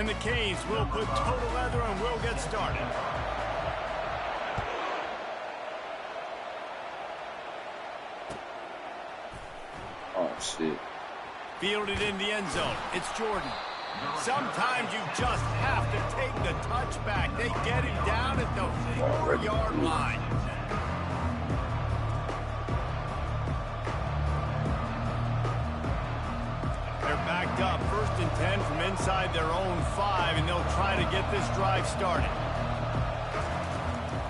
And the Canes will put total leather and will get started. Oh, shit. Fielded in the end zone. It's Jordan. Sometimes you just have to take the touchback. They get him down at the 4-yard line. They're backed up. 1st and 10 from inside their own 5, and they'll try to get this drive started.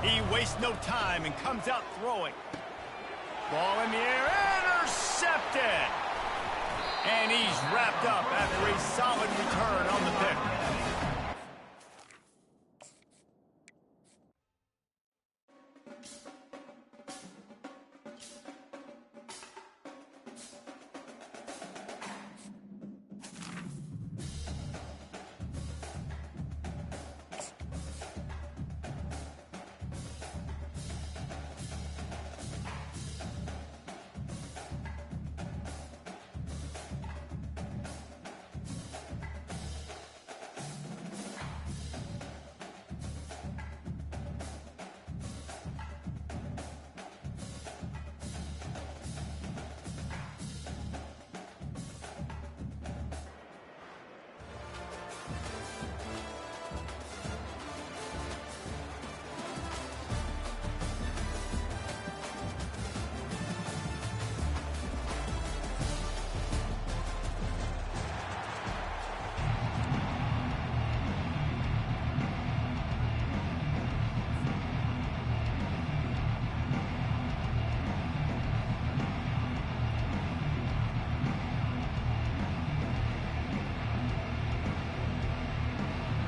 He wastes no time and comes out throwing. Ball in the air, intercepted! And he's wrapped up after a solid return on the pick.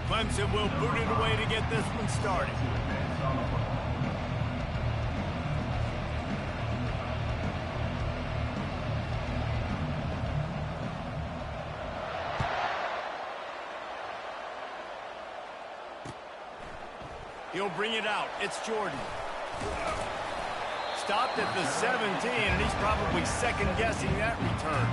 Clemson will boot it away to get this one started. He'll bring it out. It's Jordan. Stopped at the 17, and he's probably second-guessing that return.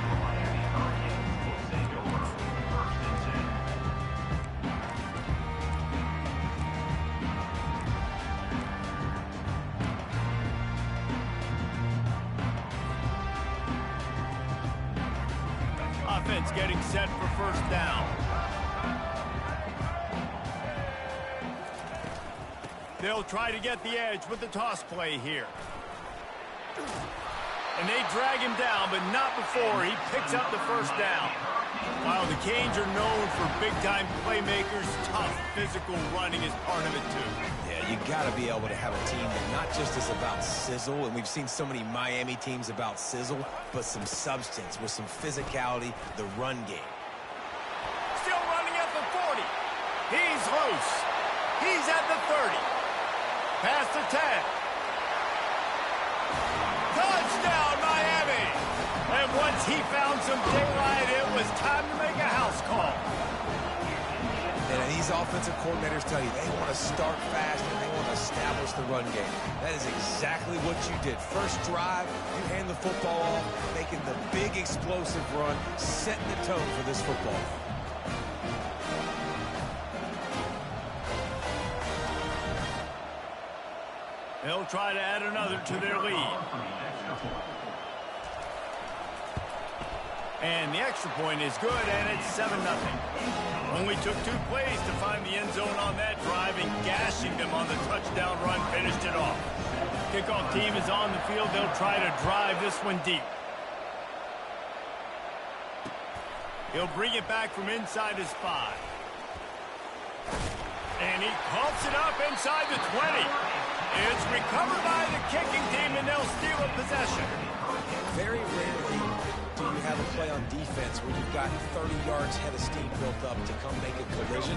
Offense getting set for 1st down. They'll try to get the edge with the toss play here. And they drag him down, but not before he picks up the 1st down. While the Canes are known for big-time playmakers, tough physical running is part of it, too. Yeah, you got to be able to have a team that not just is about sizzle, and we've seen so many Miami teams about sizzle, but some substance with some physicality, the run game. Still running at the 40. He's loose. He's at the 30. Past the 10. Touchdown, Miami! And once he found some daylight, it was time to make a house call. And these offensive coordinators tell you they want to start fast and they want to establish the run game. That is exactly what you did. First drive, you hand the football off, making the big explosive run, setting the tone for this football. They'll try to add another to their lead. And the extra point is good, and it's 7-0. Only took 2 plays to find the end zone on that drive, and gashing them on the touchdown run finished it off. Kickoff team is on the field. They'll try to drive this one deep. He'll bring it back from inside his 5. And he pumps it up inside the 20. It's recovered by the kicking team, and they'll steal a possession. Very rarely do you have a play on defense where you've got 30 yards head of steam built up to come make a collision.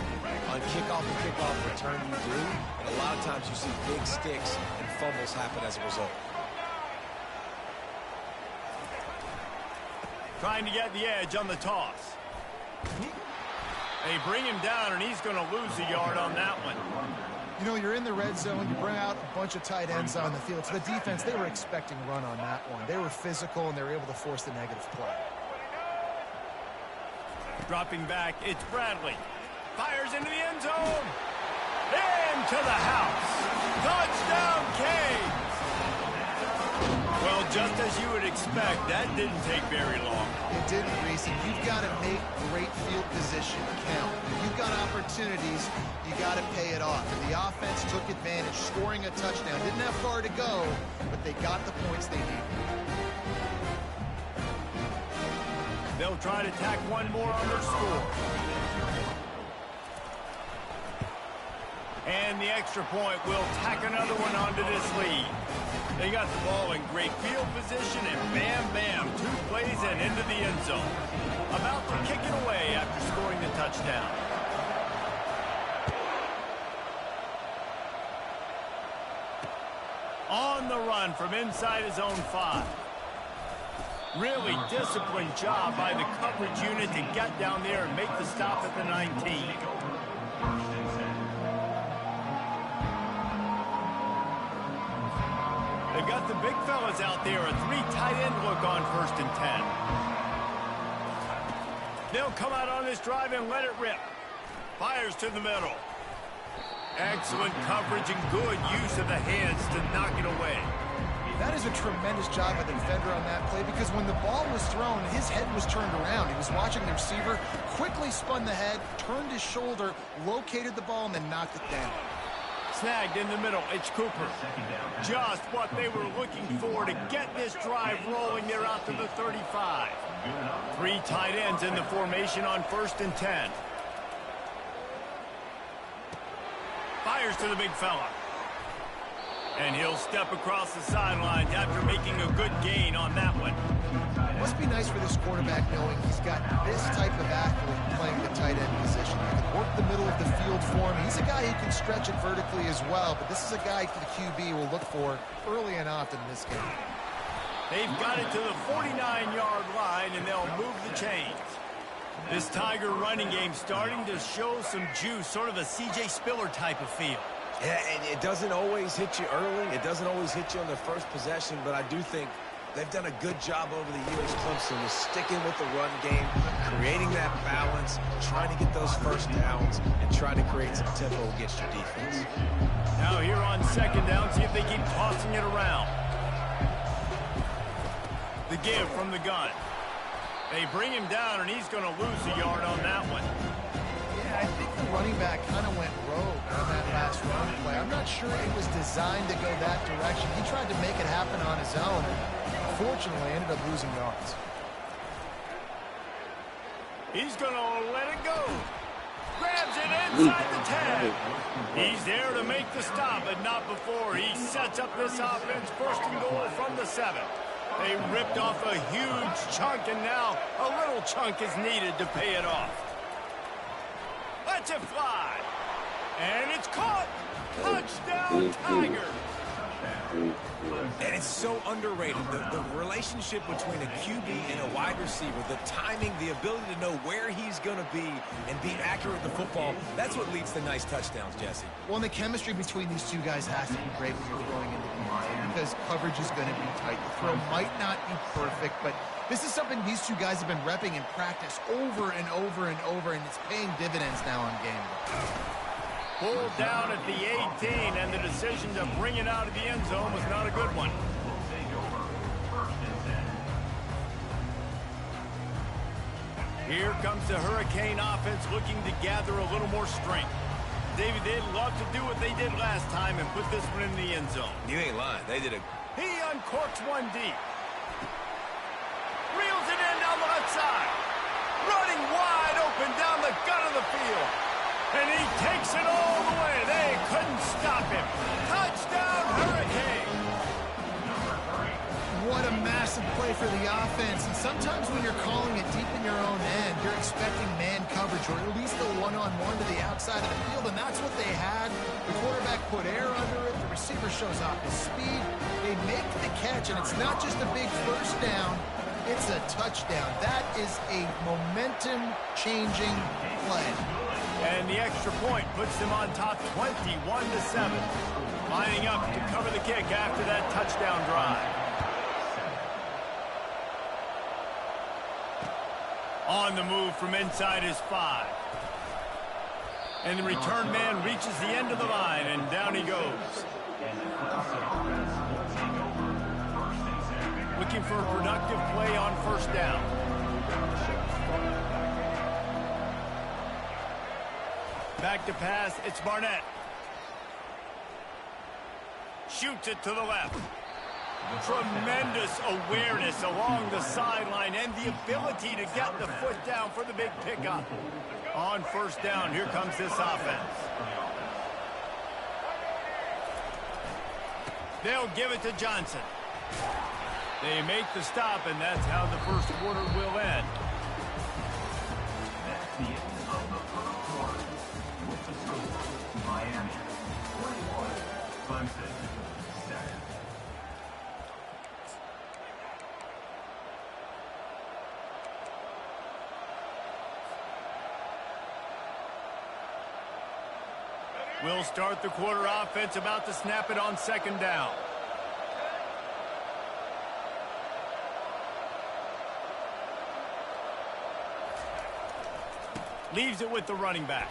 On kickoff and kickoff return you do, and a lot of times you see big sticks and fumbles happen as a result. Trying to get the edge on the toss. They bring him down, and he's going to lose a yard on that one. You know, you're in the red zone. You bring out a bunch of tight ends on the field. So the defense, they were expecting a run on that one. They were physical, and they were able to force the negative play. Dropping back, it's Bradley. Fires into the end zone. Into the house. Touchdown, Canes. Well, just as you would expect, that didn't take very long. It didn't, Reese, and you've got to make great field position count. If you've got opportunities, you got to pay it off. And the offense took advantage, scoring a touchdown. Didn't have far to go, but they got the points they needed. They'll try to tack one more on their score. And the extra point will tack another one onto this lead. They got the ball in great field position, and bam, bam, 2 plays and into the end zone. About to kick it away after scoring the touchdown. On the run from inside his own 5. Really disciplined job by the coverage unit to get down there and make the stop at the 19. They've got the big fellas out there, a 3 tight end look on 1st and 10. They'll come out on this drive and let it rip. Fires to the middle. Excellent coverage and good use of the hands to knock it away. That is a tremendous job by the defender on that play because when the ball was thrown, his head was turned around. He was watching the receiver, quickly spun the head, turned his shoulder, located the ball, and then knocked it down. Snagged in the middle, it's Cooper. Just what they were looking for to get this drive rolling. They're out to the 35. 3 tight ends in the formation on 1st and 10. Fires to the big fella. And he'll step across the sidelines after making a good gain on that one. Must be nice for this quarterback knowing he's got this type of athlete playing the tight end position. He can work the middle of the field for him. He's a guy who can stretch it vertically as well, but this is a guy the QB will look for early and often in this game. They've got it to the 49-yard line, and they'll move the chains. This Tiger running game starting to show some juice, sort of a C.J. Spiller type of feel. Yeah, and it doesn't always hit you early. It doesn't always hit you on the first possession, but I do think they've done a good job over the years, Clemson, with sticking with the run game, creating that balance, trying to get those first downs, and trying to create some tempo against your defense. Now here on 2nd down, see if they keep tossing it around. The give from the gun. They bring him down, and he's going to lose a yard on that one. Yeah, I think the running back kind of went rogue on that last run play. I'm not sure it was designed to go that direction. He tried to make it happen on his own. Fortunately, ended up losing yards. He's going to let it go. Grabs it inside the 10. He's there to make the stop, but not before. He sets up this offense 1st and goal from the 7. They ripped off a huge chunk, and now a little chunk is needed to pay it off. Lets it fly. And it's caught. Touchdown, Tiger. And it's so underrated. The relationship between a QB and a wide receiver, the timing, the ability to know where he's going to be and be accurate with the football, that's what leads to nice touchdowns, Jesse. Well, and the chemistry between these two guys has to be great when you're throwing into the end zone because coverage is going to be tight. The throw might not be perfect, but this is something these two guys have been repping in practice over and over and over, and it's paying dividends now on game day. Pulled down at the 18, and the decision to bring it out of the end zone was not a good one. Here comes the Hurricane offense looking to gather a little more strength. David, they'd love to do what they did last time and put this one in the end zone. You ain't lying. They did a... He uncorks one deep. Reels it in down the left side. Running wide open down the gut of the field. And he takes it all the way. They couldn't stop him. Touchdown, Hurricane. What a massive play for the offense. And sometimes when you're calling it deep in your own end, you're expecting man coverage or at least the one-on-one to the outside of the field, and that's what they had. The quarterback put air under it. The receiver shows off his speed. They make the catch, and it's not just a big first down. It's a touchdown. That is a momentum-changing play. And the extra point puts them on top 21-7. Lining up to cover the kick after that touchdown drive. On the move from inside his 5. And the return man reaches the end of the line, and down he goes. Looking for a productive play on first down. Back to pass, it's Barnett. Shoots it to the left. Tremendous awareness along the sideline and the ability to get the foot down for the big pickup. On first down, here comes this offense. They'll give it to Johnson. They make the stop, and that's how the first quarter will end. That's the end of the first quarter. With the score, Miami 41, Clemson 7. We'll start the quarter offense, about to snap it on second down. Leaves it with the running back.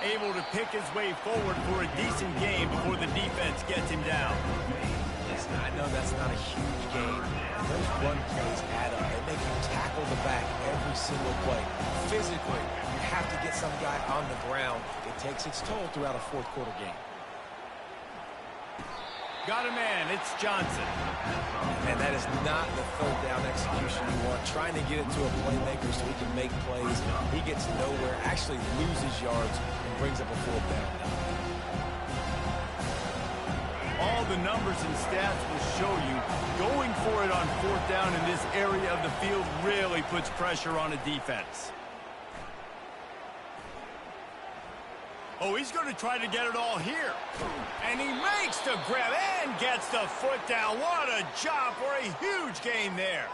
Able to pick his way forward for a decent gain before the defense gets him down. Listen, I know that's not a huge game. Those run plays add up. They make you tackle the back every single play. Physically, you have to get some guy on the ground. It takes its toll throughout a fourth quarter game. Got a man, it's Johnson. And that is not the third down execution you want. Trying to get it to a playmaker so he can make plays. He gets nowhere, actually loses yards, and brings up a fourth down. All the numbers and stats will show you going for it on fourth down in this area of the field really puts pressure on a defense. Oh, he's going to try to get it all here. And he makes the grab and gets the foot down. What a job for a huge gain there.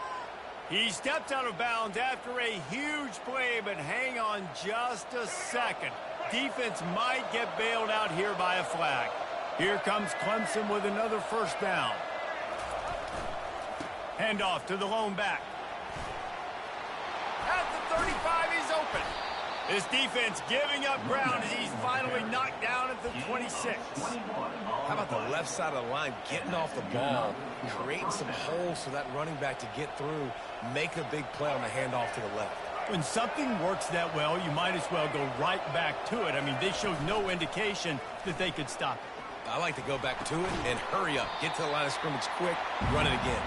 He steps out of bounds after a huge play, but hang on just a second. Defense might get bailed out here by a flag. Here comes Clemson with another first down. Handoff to the lone back. At the 35, he's open. This defense giving up ground as he's finally knocked down at the 26. How about the left side of the line getting off the ball, creating some holes for that running back to get through, make a big play on the handoff to the left. When something works that well, you might as well go right back to it. I mean, they showed no indication that they could stop it. I like to go back to it and hurry up. Get to the line of scrimmage quick, run it again.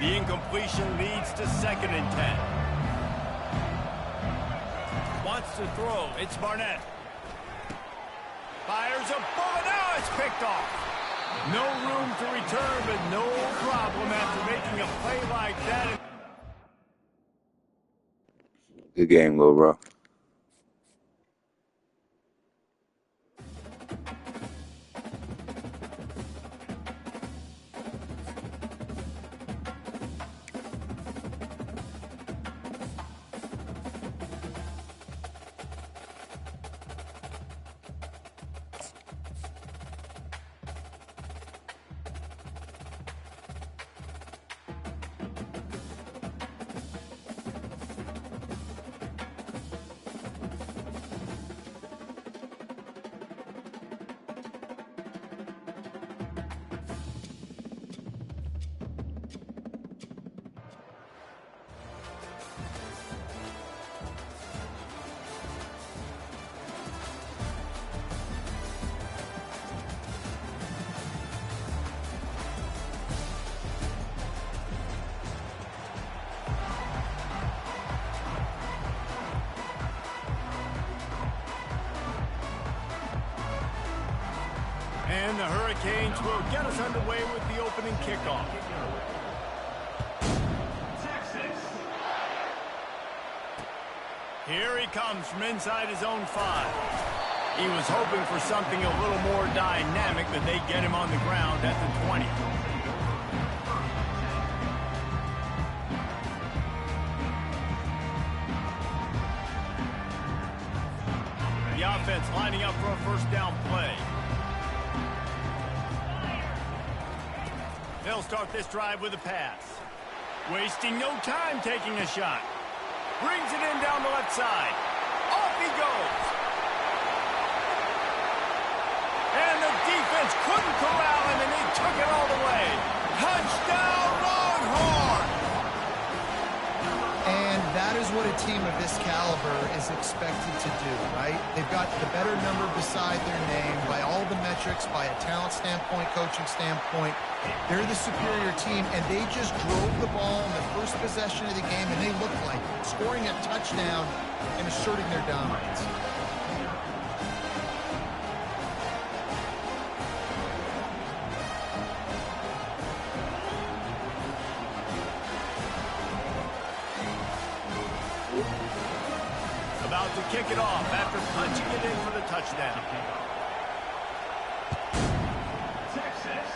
The incompletion leads to 2nd and 10. Wants to throw. It's Barnett. Fires a bullet. Now it's picked off. No room to return, but no problem after making a play like that. Good game, Lil Bro. And the Hurricanes will get us underway with the opening kickoff. Here he comes from inside his own 5. He was hoping for something a little more dynamic, but they get him on the ground at the 20. The offense lining up for a first down play. They'll start this drive with a pass. Wasting no time taking a shot. Brings it in down the left side. Off he goes. And the defense couldn't corral him, and he took it all the way. Touchdown, Longhorn! And that is what a team of this caliber is expected to do, right? They've got the better number beside their name by all the metrics, by a talent standpoint, coaching standpoint. They're the superior team, and they just drove the ball in the first possession of the game, and they looked like scoring a touchdown and asserting their dominance. About to kick it off after punching it in for the touchdown. Texas.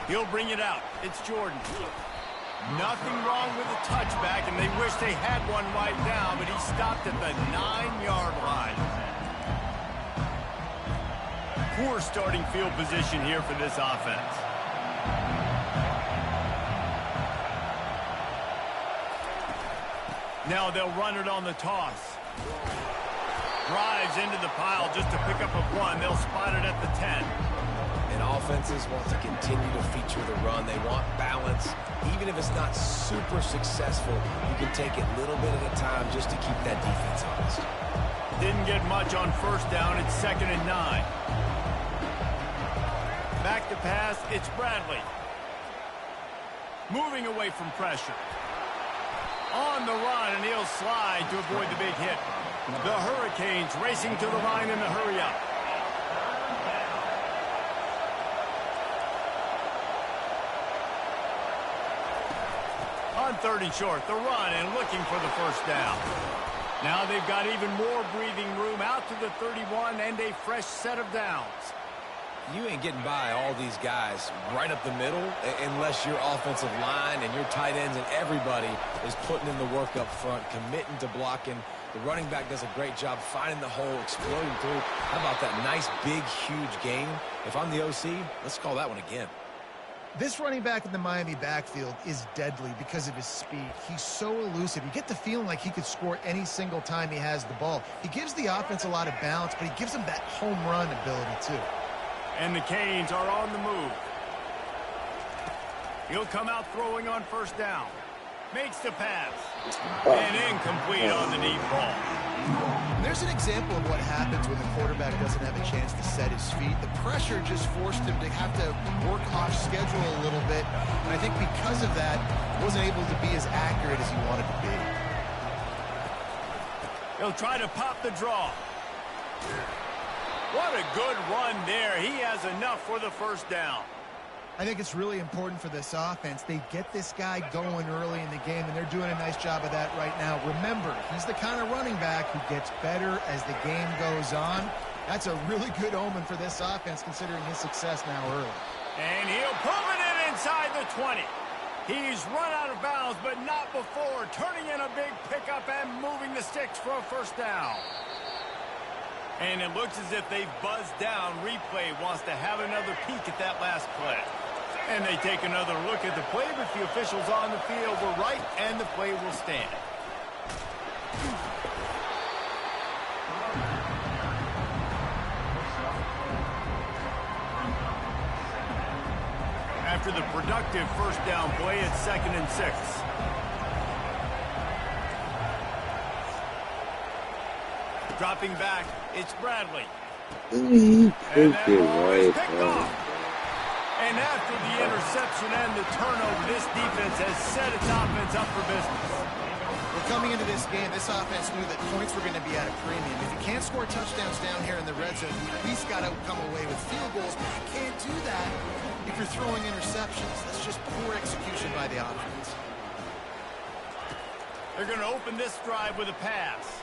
He'll bring it out. It's Jordan. Nothing wrong with the touchback, and they wish they had one right now, but he stopped at the 9-yard line. Poor starting field position here for this offense. Now they'll run it on the toss. Drives into the pile just to pick up a 1. They'll spot it at the 10. And offenses want to continue to feature the run. They want balance. Even if it's not super successful, you can take it little bit at a time just to keep that defense honest. Didn't get much on first down. It's 2nd and 9. Back to pass. It's Bradley. Moving away from pressure. On the run, and he'll slide to avoid the big hit. The Hurricanes racing to the line in the hurry-up. On 3rd and short, the run and looking for the first down. Now they've got even more breathing room out to the 31 and a fresh set of downs. You ain't getting by all these guys right up the middle unless your offensive line and your tight ends and everybody is putting in the work up front, committing to blocking. The running back does a great job finding the hole, exploding through. How about that nice, big, huge gain? If I'm the OC, let's call that one again. This running back in the Miami backfield is deadly because of his speed. He's so elusive. You get the feeling like he could score any single time he has the ball. He gives the offense a lot of balance, but he gives them that home run ability too. And the Canes are on the move. He'll come out throwing on first down. Makes the pass. And incomplete on the deep ball. There's an example of what happens when the quarterback doesn't have a chance to set his feet. The pressure just forced him to have to work off schedule a little bit. And I think because of that, he wasn't able to be as accurate as he wanted to be. He'll try to pop the draw. What a good run there. He has enough for the first down. I think it's really important for this offense. They get this guy going early in the game, and they're doing a nice job of that right now. Remember, he's the kind of running back who gets better as the game goes on. That's a really good omen for this offense, considering his success now early. And he'll pull it in inside the 20. He's run out of bounds, but not before. Turning in a big pickup and moving the sticks for a first down. And it looks as if they've buzzed down. Replay wants to have another peek at that last play. And they take another look at the play, but the officials on the field were right, and the play will stand. After the productive first down play, it's 2nd and 6. Dropping back, it's Bradley. He And took that it ball is right picked out. off. And after the interception and the turnover, this defense has set its offense up for business. Well, coming into this game, this offense knew that points were going to be at a premium. If you can't score touchdowns down here in the red zone, you at least got to come away with field goals, but you can't do that if you're throwing interceptions. That's just poor execution by the offense. They're going to open this drive with a pass.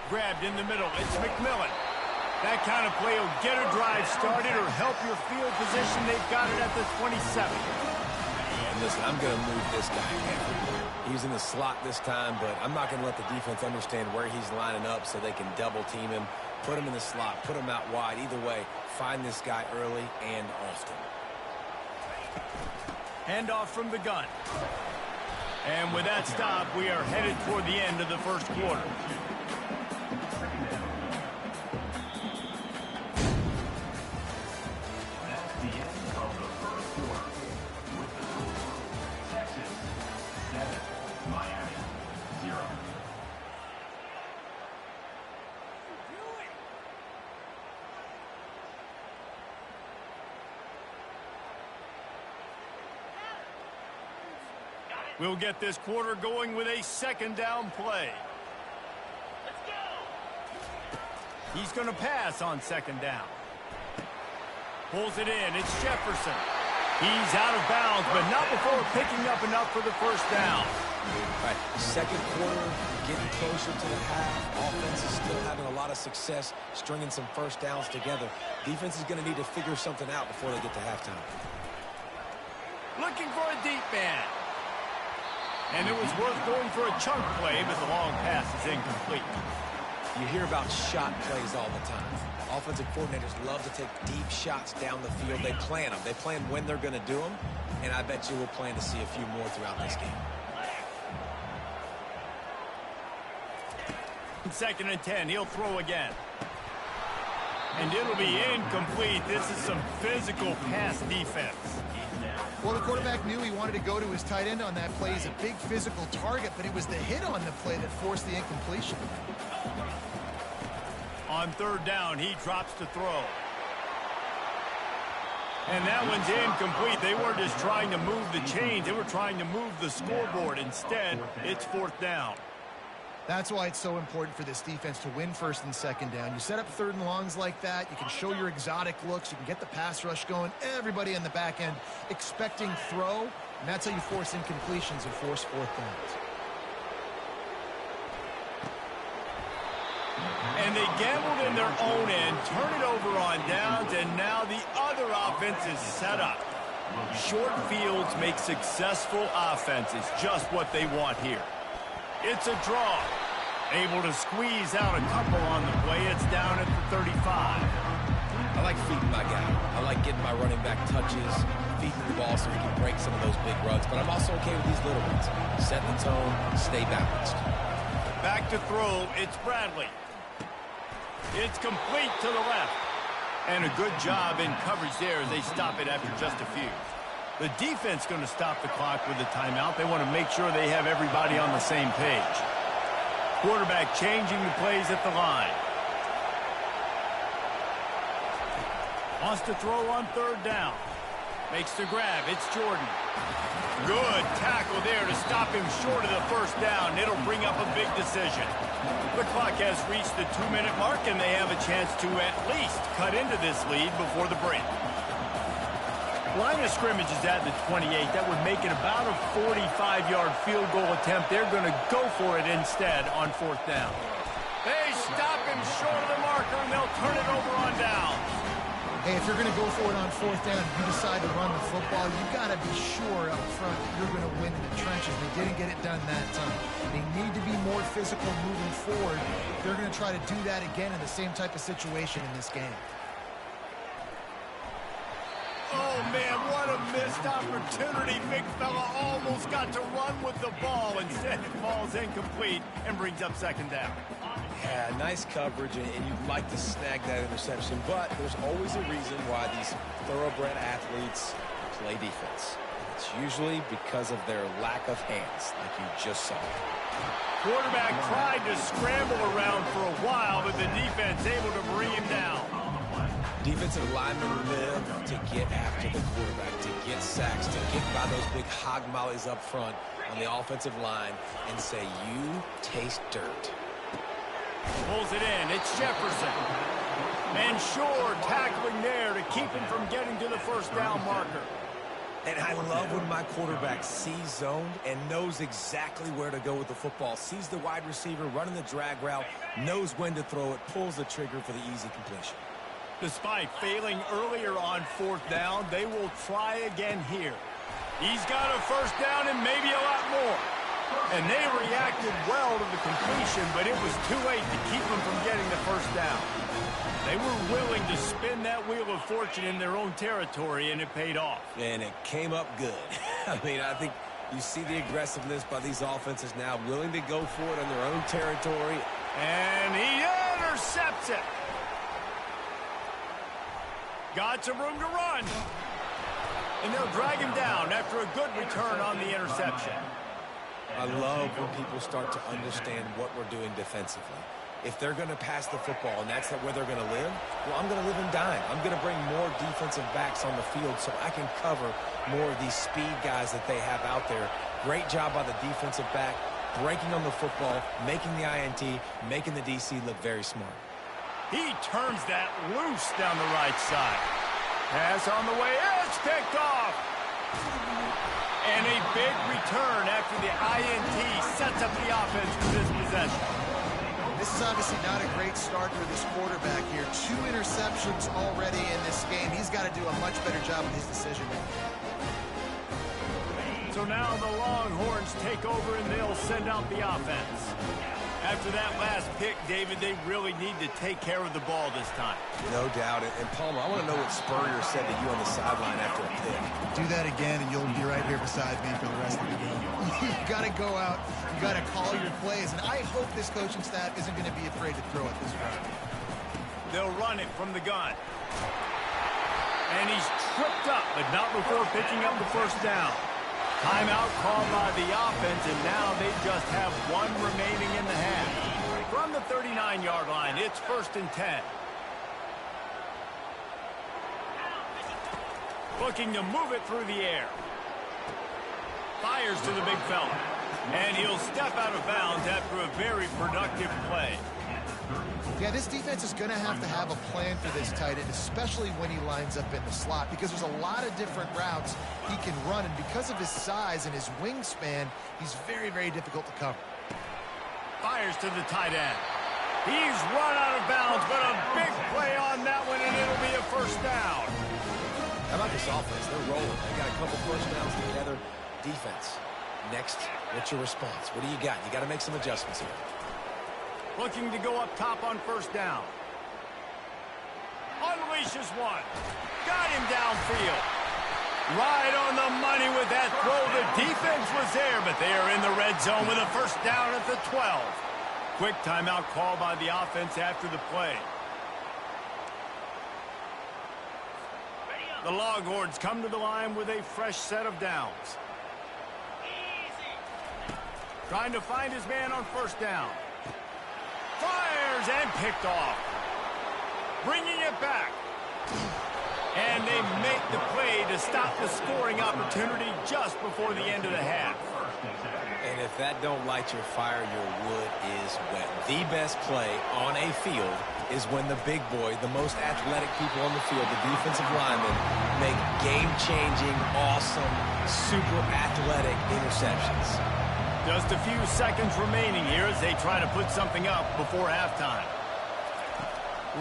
Grabbed in the middle. It's McMillan. That kind of play will get a drive started or help your field position. They've got it at the 27. And listen, I'm going to move this guy in. He's in the slot this time, but I'm not going to let the defense understand where he's lining up so they can double team him, put him in the slot, put him out wide. Either way, find this guy early and often. Handoff from the gun. And with that stop, we are headed toward the end of the first quarter. That's the end of the first quarter. With the score, Texas 7, Miami 0. We'll get this quarter going with a second down play. He's going to pass on second down. Pulls it in. It's Jefferson. He's out of bounds, but not before picking up enough for the first down. All right, second quarter, getting closer to the half. Offense is still having a lot of success stringing some first downs together. Defense is going to need to figure something out before they get to halftime. Looking for a deep man. And it was worth going for a chunk play, but the long pass is incomplete. You hear about shot plays all the time. Offensive coordinators love to take deep shots down the field. They plan them. They plan when they're going to do them, and I bet you we'll plan to see a few more throughout this game. Second and 10, he'll throw again. And it'll be incomplete. This is some physical pass defense. Well, the quarterback knew he wanted to go to his tight end on that play. He's a big physical target, but it was the hit on the play that forced the incompletion. On third down, he drops to throw. And that one's incomplete. They weren't just trying to move the chains. They were trying to move the scoreboard. Instead, it's fourth down. That's why it's so important for this defense to win first and second down. You set up third and longs like that. You can show your exotic looks. You can get the pass rush going. Everybody on the back end expecting throw. And that's how you force incompletions and force fourth downs. And they gambled in their own end, turn it over on downs, and now the other offense is set up. Short fields make successful offenses, just what they want here. It's a draw. Able to squeeze out a couple on the play. It's down at the 35. I like feeding my guy. I like getting my running back touches, feeding the ball so he can break some of those big runs. But I'm also okay with these little ones. Set the tone, stay balanced. Back to throw. It's Bradley. It's complete to the left. And a good job in coverage there as they stop it after just a few. The defense going to stop the clock with a timeout. They want to make sure they have everybody on the same page. Quarterback changing the plays at the line. Wants to throw on third down. Makes the grab. It's Jordan. Good tackle there to stop him short of the first down. It'll bring up a big decision. The clock has reached the 2-minute mark, and they have a chance to at least cut into this lead before the break. Line of scrimmage is at the 28. That would make it about a 45-yard field goal attempt. They're going to go for it instead on fourth down. They stop him short of the marker, and they'll turn it over on down. Hey, if you're going to go for it on fourth down, you decide to run the football, you've got to be sure up front that you're going to win in the trenches. They didn't get it done that time. They need to be more physical moving forward. They're going to try to do that again in the same type of situation in this game. Oh, man, what a missed opportunity. Big fella almost got to run with the ball. Instead, it falls incomplete and brings up second down. Yeah, nice coverage, and you'd like to snag that interception, but there's always a reason why these thoroughbred athletes play defense. It's usually because of their lack of hands, like you just saw. Quarterback tried to scramble around for a while, but the defense able to bring him down. Defensive linemen live to get after the quarterback, to get sacks, to get by those big hog mollies up front on the offensive line and say, you taste dirt. Pulls it in. It's Jefferson. And Shore tackling there to keep him from getting to the first down marker. And I love when my quarterback sees zoned and knows exactly where to go with the football. Sees the wide receiver running the drag route, knows when to throw it, pulls the trigger for the easy completion. Despite failing earlier on fourth down, they will try again here. He's got a first down and maybe a lot more. And they reacted well to the completion, but it was too late to keep them from getting the first down. They were willing to spin that wheel of fortune in their own territory, and it paid off. And it came up good. I mean, I think you see the aggressiveness by these offenses now, willing to go for it on their own territory. And he intercepts it. Got some room to run. And they'll drag him down after a good return on the interception. I love when people start to understand what we're doing defensively. If they're going to pass the football and that's not where they're going to live, well, I'm going to live in dime. I'm going to bring more defensive backs on the field so I can cover more of these speed guys that they have out there. Great job by the defensive back, breaking on the football, making the INT, making the DC look very smart. He turns that loose down the right side. Pass on the way. It's picked off. And a big return after the INT sets up the offense for this possession. This is obviously not a great start for this quarterback here. 2 interceptions already in this game. He's got to do a much better job with his decision-making. So now the Longhorns take over and they'll send out the offense. After that last pick, David, they really need to take care of the ball this time. No doubt. And Palmer, I want to know what Spurrier said to you on the sideline after a pick. Do that again, and you'll be right here beside me for the rest of the game. You got to go out. You got to call your plays, and I hope this coaching staff isn't going to be afraid to throw it this round. They'll run it from the gun. And he's tripped up, but not before picking up the first down. Timeout called by the offense, and now they just have 1 remaining in the half. From the 39-yard line, it's 1st and 10. Looking to move it through the air. Fires to the big fella. And he'll step out of bounds after a very productive play. Yeah, this defense is going to have a plan for this tight end, especially when he lines up in the slot, because there's a lot of different routes he can run, and because of his size and his wingspan, he's very, very difficult to cover. Fires to the tight end. He's run out of bounds, but a big play on that one, and it'll be a 1st down. How about this offense? They're rolling. They got a couple 1st downs together. Defense. Next, what's your response? What do you got? You got to make some adjustments here. Looking to go up top on 1st down. Unleashes one. Got him downfield. Right on the money with that throw. The defense was there, but they are in the red zone with a 1st down at the 12. Quick timeout call by the offense after the play. The Longhorns come to the line with a fresh set of downs. Trying to find his man on 1st down. Fires and picked off. Bringing it back. And they make the play to stop the scoring opportunity just before the end of the half. And if that don't light your fire, your wood is wet. The best play on a field is when the big boy, the most athletic people on the field, the defensive linemen, make game-changing, awesome, super athletic interceptions. Just a few seconds remaining here as they try to put something up before halftime.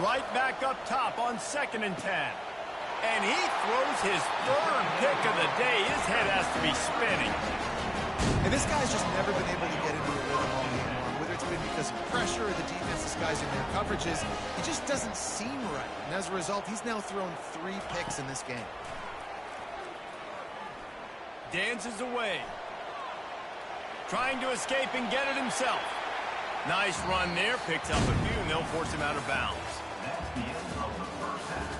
Right back up top on 2nd and 10. And he throws his 3rd pick of the day. His head has to be spinning. And this guy's just never been able to get into a rhythm all game long, whether it's been because of pressure or the defense disguising their coverages. It just doesn't seem right. And as a result, he's now thrown 3 picks in this game. Dances away. Trying to escape and get it himself. Nice run there. Picks up a few, and they'll force him out of bounds. That's the end of the 1st half.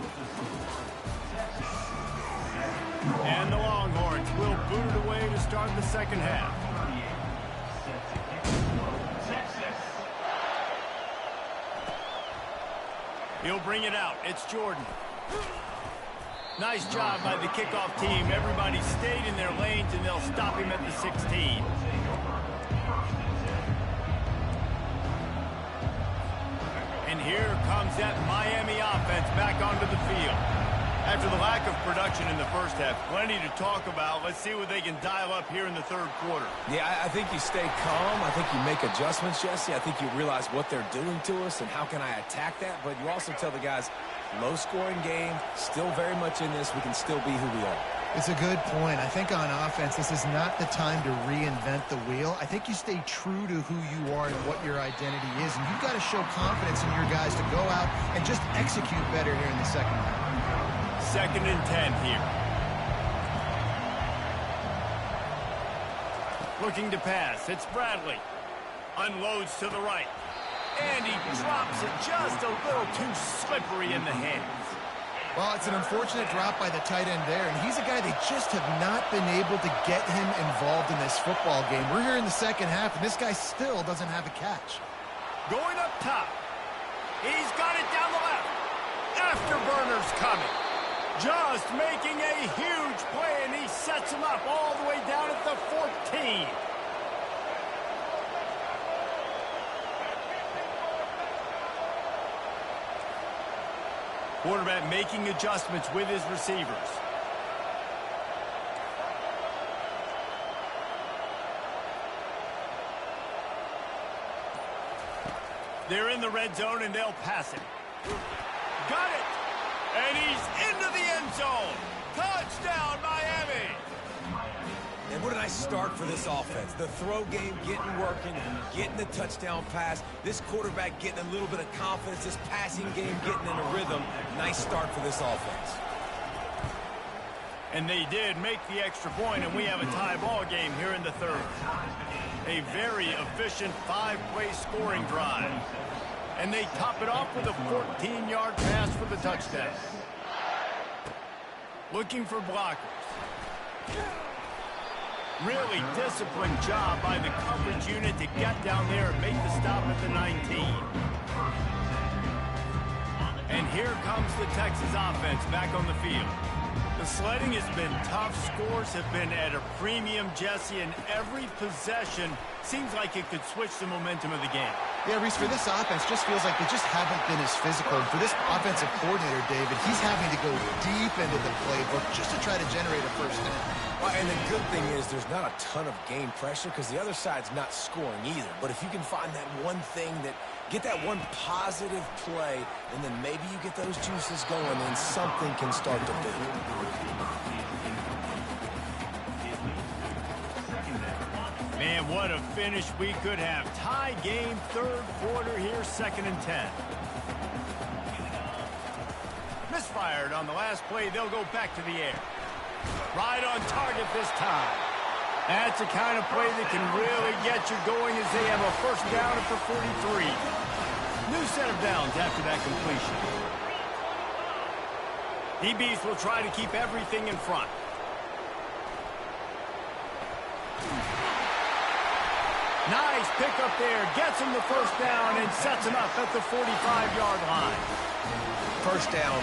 With the score, Texas. And the Longhorns will boot it away to start the 2nd half. 38. Set to kick. Texas. He'll bring it out. It's Jordan. Nice job by the kickoff team. Everybody stayed in their lanes, and they'll stop him at the 16. And here comes that Miami offense back onto the field. After the lack of production in the 1st half, plenty to talk about. Let's see what they can dial up here in the 3rd quarter. Yeah, I think you stay calm. I think you make adjustments, Jesse. I think you realize what they're doing to us and how can I attack that. But you also tell the guys, low-scoring game, still very much in this. We can still be who we are. It's a good point. I think on offense, this is not the time to reinvent the wheel. I think you stay true to who you are and what your identity is, and you've got to show confidence in your guys to go out and just execute better here in the second half. 2nd and 10 here. Looking to pass. It's Bradley. Unloads to the right. And he drops it just a little too slippery in the hands. Well, it's an unfortunate drop by the tight end there, and he's a guy they just have not been able to get him involved in this football game. We're here in the second half, and this guy still doesn't have a catch. Going up top. He's got it down the left. Afterburner's coming. Just making a huge play, and he sets him up all the way down at the 14. Quarterback making adjustments with his receivers. They're in the red zone, and they'll pass it. Got it! And he's into the end zone. Touchdown, Miami! And what a nice start for this offense. The throw game getting working, getting the touchdown pass. This quarterback getting a little bit of confidence. This passing game getting in a rhythm. Nice start for this offense. And they did make the extra point, and we have a tie ball game here in the 3rd. A very efficient 5-play scoring drive. And they top it off with a 14-yard pass for the touchdown. Looking for blockers. Really disciplined job by the coverage unit to get down there and make the stop at the 19. And here comes the Texas offense back on the field. The sledding has been tough. Scores have been at a premium, Jesse, and every possession seems like it could switch the momentum of the game. Yeah, Reese, for this offense, just feels like they just haven't been as physical. And for this offensive coordinator, David, he's having to go deep into the playbook just to try to generate a first down. Well, and the good thing is there's not a ton of game pressure because the other side's not scoring either. But if you can find that one thing that get that one positive play, and then maybe you get those juices going, then something can start to build. Man, what a finish we could have. Tie game, 3rd quarter here, 2nd and 10. Misfired on the last play. They'll go back to the air. Right on target this time. That's the kind of play that can really get you going as they have a first down at the 43. New set of downs after that completion. DBs will try to keep everything in front. Nice pickup there. Gets him the first down and sets him up at the 45-yard line. First down,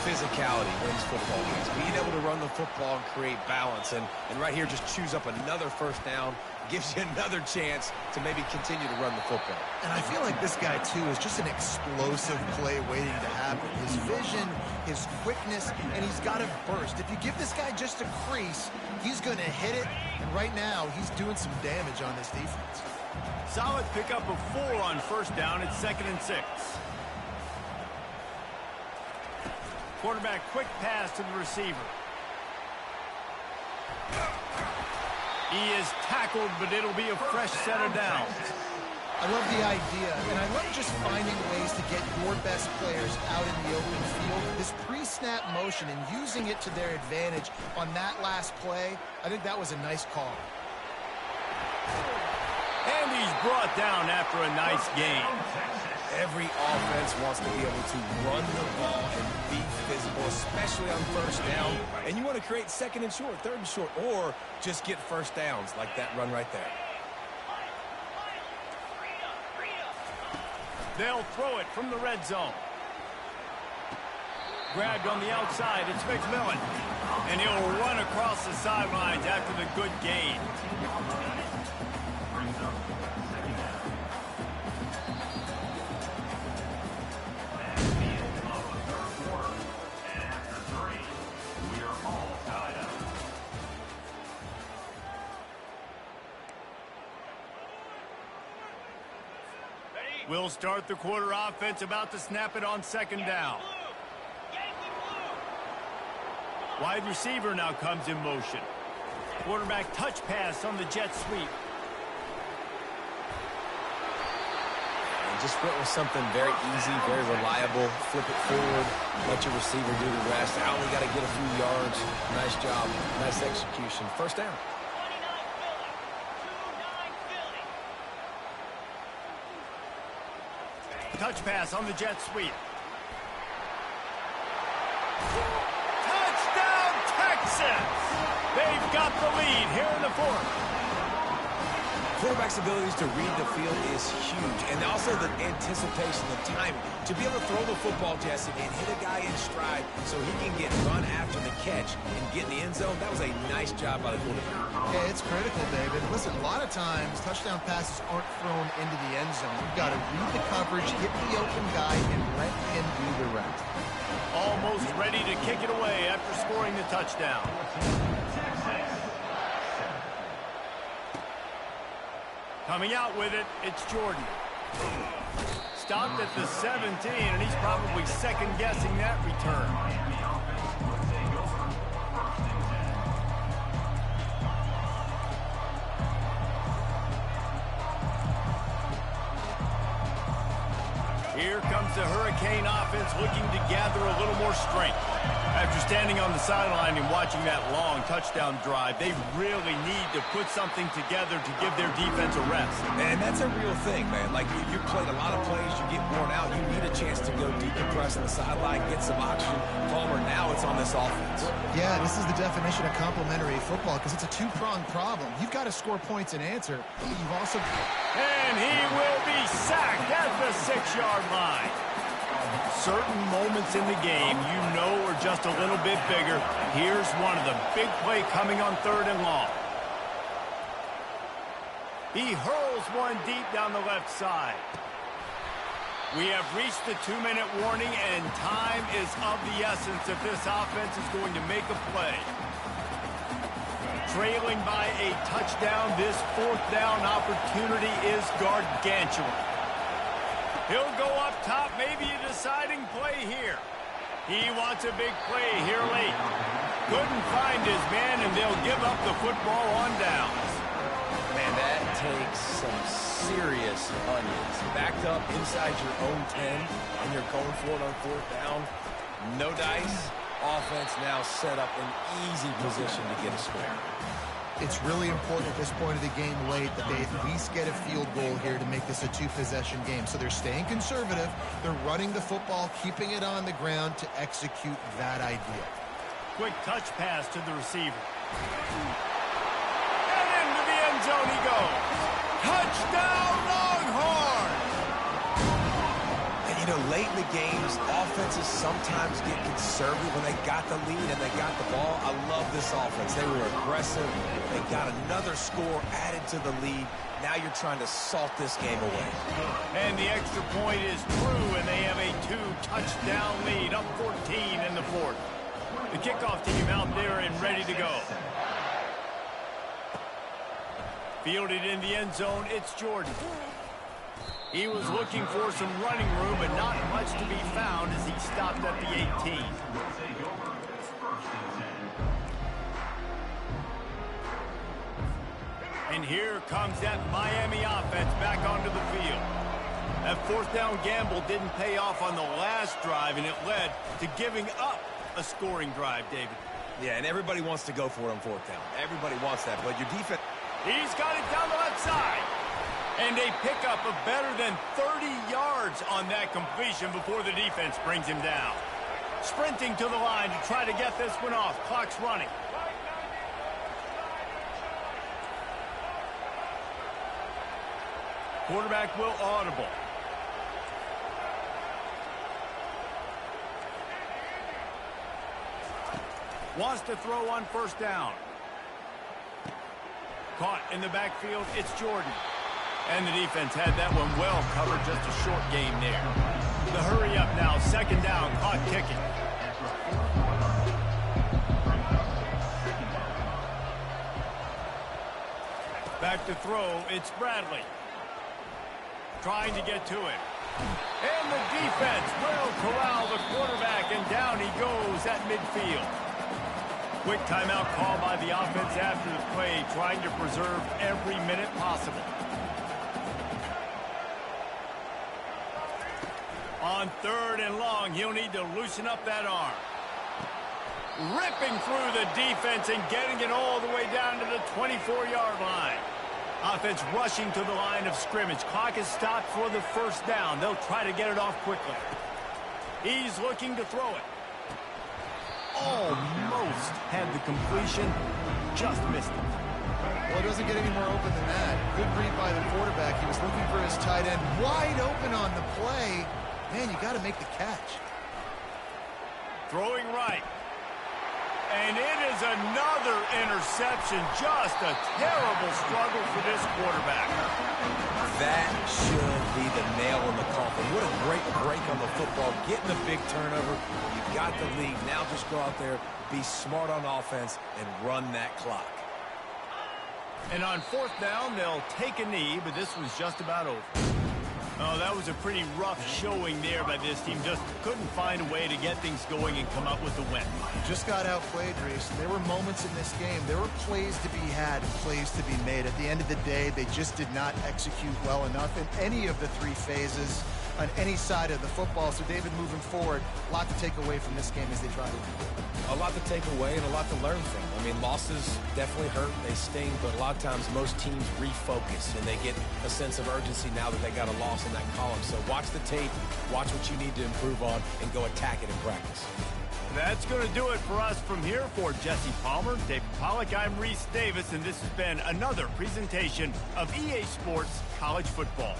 physicality wins football games. Being able to run the football and create balance. And right here, just choose up another first down. Gives you another chance to maybe continue to run the football. And I feel like this guy, too, is just an explosive play waiting to happen. His vision, his quickness, and he's got a burst. If you give this guy just a crease, he's going to hit it. And right now, he's doing some damage on this defense. Solid pickup of 4 on first down at 2nd and 6. Quarterback quick pass to the receiver. He is tackled, but it'll be a fresh set of downs. I love the idea, and I love just finding ways to get your best players out in the open field. This pre-snap motion and using it to their advantage on that last play, I think that was a nice call. And he's brought down after a nice game. Every offense wants to be able to run the ball and be physical, especially on first down. And you want to create 2nd and short, 3rd and short, or just get first downs like that run right there. They'll throw it from the red zone. Grabbed on the outside, it's McMillan. And he'll run across the sidelines after the good gain. We'll start the quarter offense, about to snap it on 2nd down. Wide receiver now comes in motion. Quarterback touch pass on the jet sweep. And just went with something very easy, very reliable. Flip it forward, let your receiver do the rest. I only got to get a few yards. Nice job, nice execution. First down. Touch pass on the jet sweep. Touchdown, Texans! They've got the lead here in the fourth. Quarterback's abilities to read the field is huge, and also the anticipation, the timing. To be able to throw the football, Jesse, and hit a guy in stride so he can get run after the catch and get in the end zone, that was a nice job by the quarterback. Yeah, it's critical, David. Listen, a lot of times, touchdown passes aren't thrown into the end zone. You've got to read the coverage, hit the open guy, and let him do the rest. Almost ready to kick it away after scoring the touchdown. Coming out with it, it's Jordan. Stopped at the 17, and he's probably second-guessing that return. Here comes the Hurricane offense looking to gather a little more strength. After standing on the sideline and watching that long touchdown drive, they really need to put something together to give their defense a rest. And that's a real thing, man. Like, you played a lot of plays, you get worn out, you need a chance to go decompress on the sideline, get some oxygen. Palmer, now it's on this offense. Yeah, this is the definition of complementary football because it's a two-pronged problem. You've got to score points and answer. You've also... And he will be sacked at the 6-yard line. Certain moments in the game you know are just a little bit bigger. Here's one of the big play coming on 3rd and long. He hurls one deep down the left side. We have reached the 2-minute warning, and time is of the essence if this offense is going to make a play. Trailing by a touchdown, this 4th down opportunity is gargantuan. He'll go up top, maybe a deciding play here. He wants a big play here late. Couldn't find his man, and they'll give up the football on downs. Man, that takes some serious onions. Backed up inside your own 10, and you're going for it on 4th down. No dice. Offense now set up an easy position to get a square. It's really important at this point of the game late that they at least get a field goal here to make this a 2-possession game. So they're staying conservative. They're running the football, keeping it on the ground to execute that idea. Quick touch pass to the receiver. And into the end zone he goes. Touchdown, Longhorns! And, you know, late in the games, offenses sometimes get conservative when they got the lead and they got the ball. I love this offense. They were aggressive. They got another score added to the lead. Now you're trying to salt this game away. And the extra point is true, and they have a 2-touchdown lead, up 14 in the 4th. The kickoff team out there and ready to go. Fielded in the end zone, it's Jordan. He was looking for some running room, but not much to be found as he stopped at the 18. And here comes that Miami offense back onto the field. That 4th down gamble didn't pay off on the last drive, and it led to giving up a scoring drive, David. Yeah, and everybody wants to go for it on 4th down. Everybody wants that, but your defense... He's got it down the left side. And a pickup of better than 30 yards on that completion before the defense brings him down. Sprinting to the line to try to get this one off. Clock's running. Quarterback will audible. Wants to throw on 1st down. Caught in the backfield, it's Jordan. And the defense had that one well covered, just a short game there. The hurry up now, 2nd down, caught kicking. Back to throw, it's Bradley. Trying to get to it. And the defense will corral the quarterback, and down he goes at midfield. Quick timeout call by the offense after the play, trying to preserve every minute possible. On 3rd and long, he'll need to loosen up that arm. Ripping through the defense and getting it all the way down to the 24-yard line. Offense rushing to the line of scrimmage. Clock is stopped for the first down. They'll try to get it off quickly. He's looking to throw it. Almost had the completion. Just missed it. Well, it doesn't get any more open than that. Good read by the quarterback. He was looking for his tight end wide open on the play. Man, you got to make the catch. Throwing right. And it is another interception. Just a terrible struggle for this quarterback. That should be the nail in the coffin. What a great break on the football. Getting the big turnover. You got the lead. Now just go out there, be smart on offense, and run that clock. And on 4th down, they'll take a knee, but this was just about over. Oh, that was a pretty rough showing there by this team. Just couldn't find a way to get things going and come up with the win. Just got outplayed, Reese. There were moments in this game. There were plays to be had and plays to be made. At the end of the day, they just did not execute well enough in any of the 3 phases on any side of the football. So, David, moving forward, a lot to take away from this game as they try to do it. A lot to take away and a lot to learn from. I mean, losses definitely hurt. They sting, but a lot of times most teams refocus and they get a sense of urgency now that they got a loss in that column. So watch the tape, watch what you need to improve on, and go attack it in practice. That's going to do it for us from here. For Jesse Palmer, David Pollack, I'm Reese Davis, and this has been another presentation of EA Sports College Football.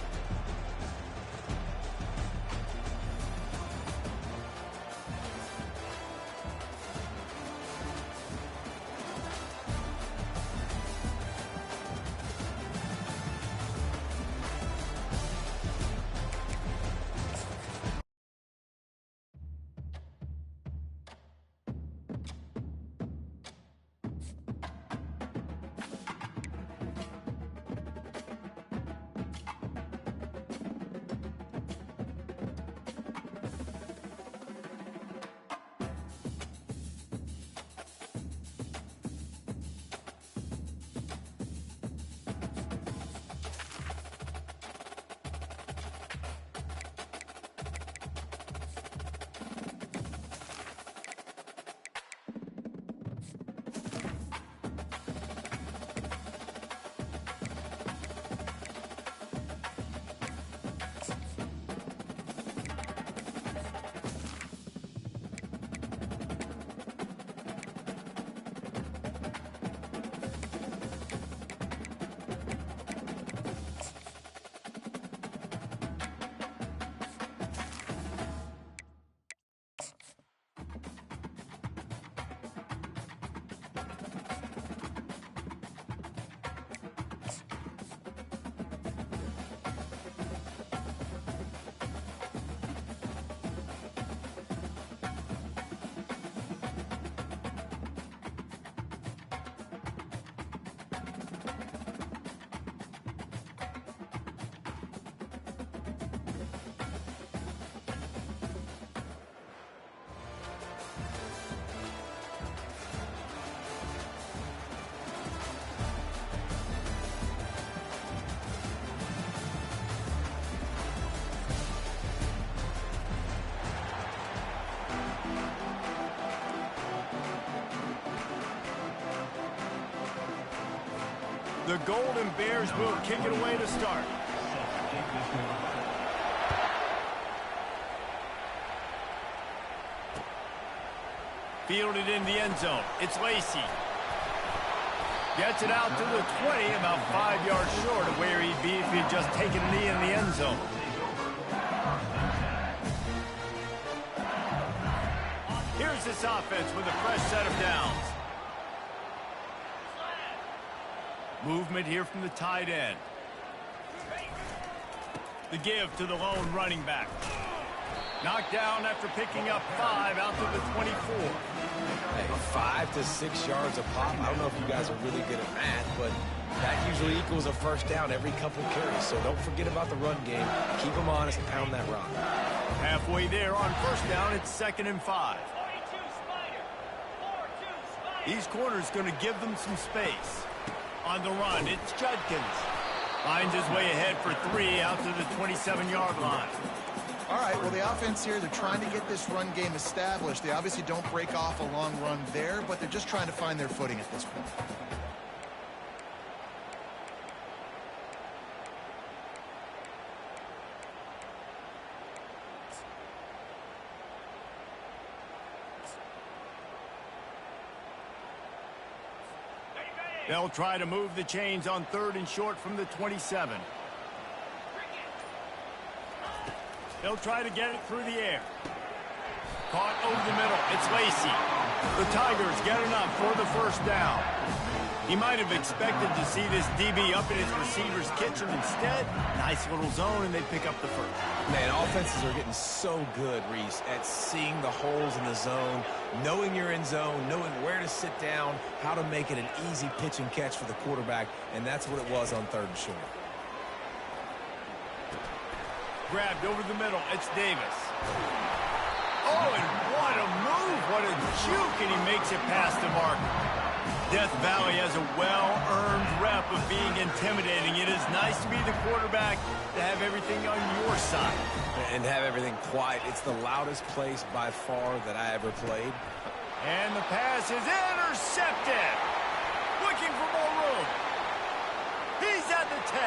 The Golden Bears will kick it away to start. Fielded in the end zone. It's Lacey. Gets it out to the 20, about 5 yards short of where he'd be if he'd just taken a knee in the end zone. Here's this offense with a fresh set of downs. Movement here from the tight end. The give to the lone running back. Knocked down after picking up 5 out to the 24. Hey, 5 to 6 yards a pop. I don't know if you guys are really good at math, but that usually equals a first down every couple carries. So don't forget about the run game. Keep them honest and pound that rock. Halfway there on first down, it's 2nd and 5. These corners going to give them some space. On the run, it's Judkins. Finds his way ahead for 3 out to the 27-yard line. All right, well, the offense here, they're trying to get this run game established. They obviously don't break off a long run there, but they're just trying to find their footing at this point. They'll try to move the chains on 3rd and short from the 27. They'll try to get it through the air. Caught over the middle. It's Lacy. The Tigers get enough for the first down. He might have expected to see this DB up in his receiver's kitchen. Instead, nice little zone, and they pick up the first. Man, offenses are getting so good, Reese, at seeing the holes in the zone, knowing you're in zone, knowing where to sit down, how to make it an easy pitch and catch for the quarterback, and that's what it was on 3rd and short. Grabbed over the middle. It's Davis. Oh, and what a move. What a juke, and he makes it past the marker. Death Valley has a well-earned rep of being intimidating. It is nice to be the quarterback, to have everything on your side. And have everything quiet. It's the loudest place by far that I ever played. And the pass is intercepted. Looking for more room. He's at the 10.